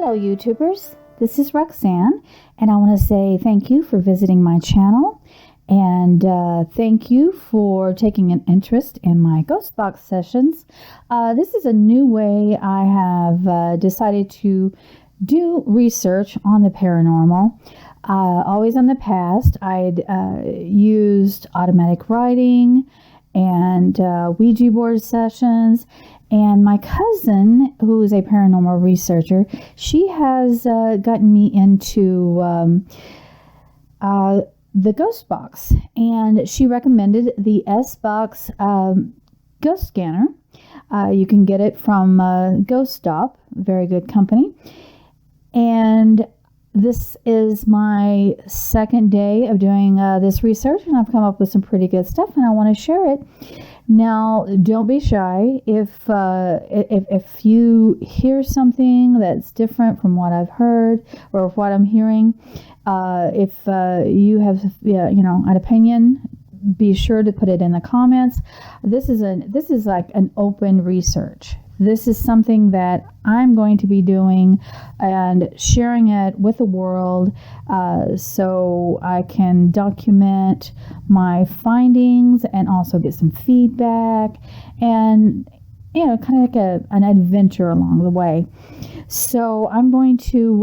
Hello, YouTubers. This is Roxanne, and I want to say thank you for visiting my channel, and thank you for taking an interest in my ghost box sessions. This is a new way I have decided to do research on the paranormal. Always in the past, I'd used automatic writing and Ouija board sessions. And my cousin, who is a paranormal researcher, she has gotten me into the ghost box. And she recommended the S-Box ghost scanner. You can get it from Ghost Stop, very good company. And this is my second day of doing this research, and I've come up with some pretty good stuff, and I want to share it. Now, don't be shy. If you hear something that's different from what I've heard or what I'm hearing, if you have an opinion, be sure to put it in the comments. This is like an open research. This is something that I'm going to be doing and sharing it with the world so I can document my findings and also get some feedback and, kind of like an adventure along the way. So I'm going to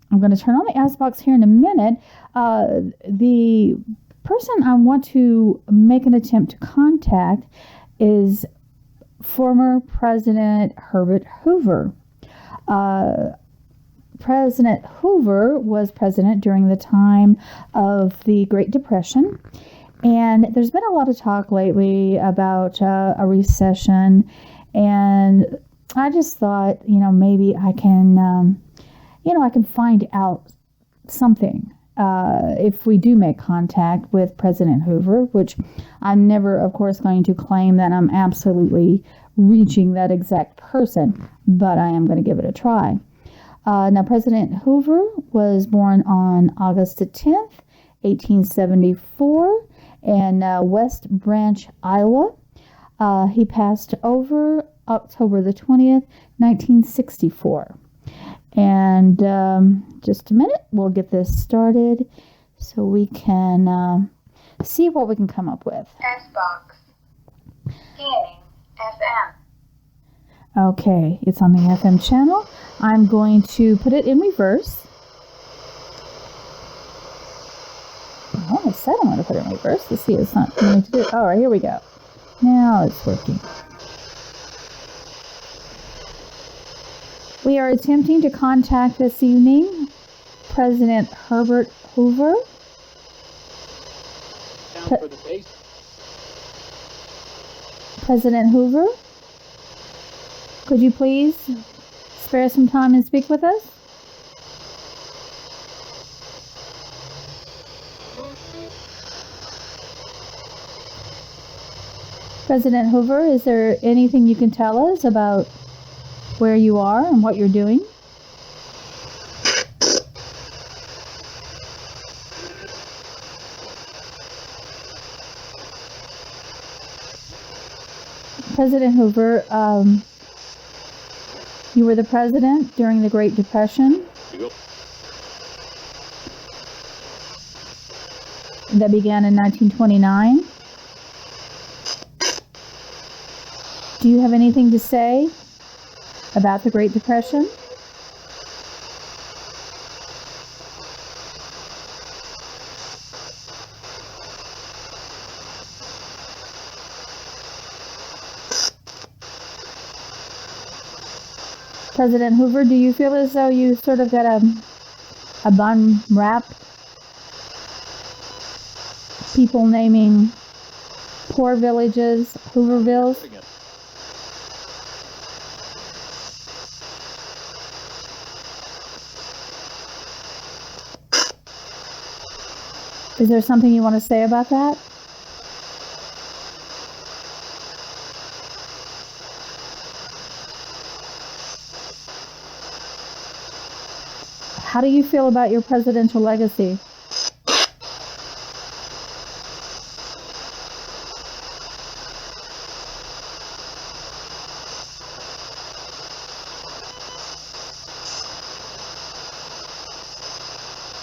turn on the S-Box here in a minute. The person I want to make an attempt to contact is former President Herbert Hoover. President Hoover was president during the time of the Great Depression, and there's been a lot of talk lately about a recession, and I just thought, maybe I can, I can find out something. If we do make contact with President Hoover, which I'm never, of course, going to claim that I'm absolutely reaching that exact person, but I am going to give it a try. Now, President Hoover was born on August the 10th, 1874, in West Branch, Iowa. He passed over October the 20th, 1964. And just a minute, we'll get this started so we can see what we can come up with. S-Box. Scanning FM. Okay, it's on the FM channel. I'm going to put it in reverse. I said I'm going to put it in reverse. Let's see, it's not going to do it. All right, here we go. Now it's working. We are attempting to contact this evening President Herbert Hoover. President Hoover, could you please spare some time and speak with us? President Hoover, is there anything you can tell us about where you are and what you're doing? President Hoover, you were the president during the Great Depression. That began in 1929. Do you have anything to say about the Great Depression? President Hoover, do you feel as though you sort of got a bum rap? People naming poor villages Hoovervilles? Is there something you want to say about that? How do you feel about your presidential legacy?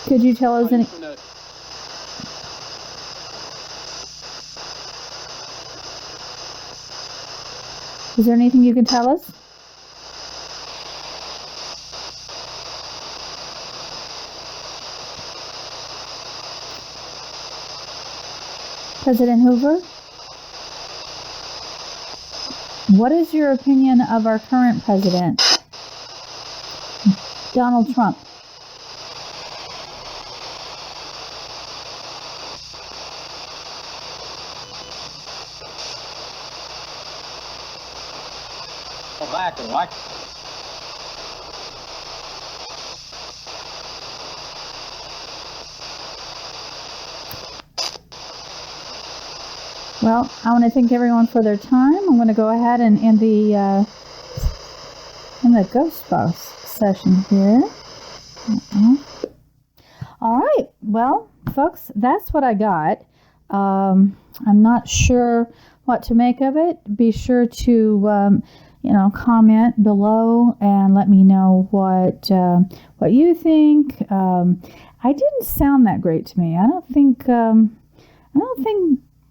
Could you tell us any? Is there anything you can tell us? President Hoover, what is your opinion of our current president, Donald Trump? Back and watch. Well, I want to thank everyone for their time. I'm going to go ahead and end the Ghost Box session here. All right. Well, folks, that's what I got. I'm not sure what to make of it. Be sure to comment below and let me know what you think. I didn't sound that great to me. I don't think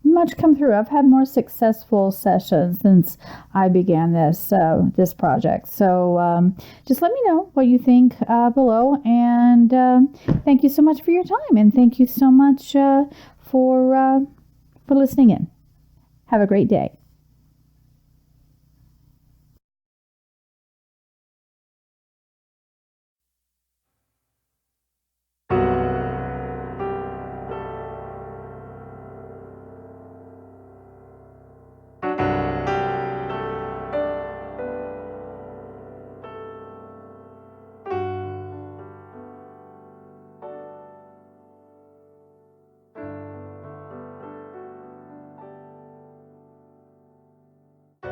much come through. I've had more successful sessions since I began this project. So just let me know what you think below. And thank you so much for your time. And thank you so much for listening in. Have a great day.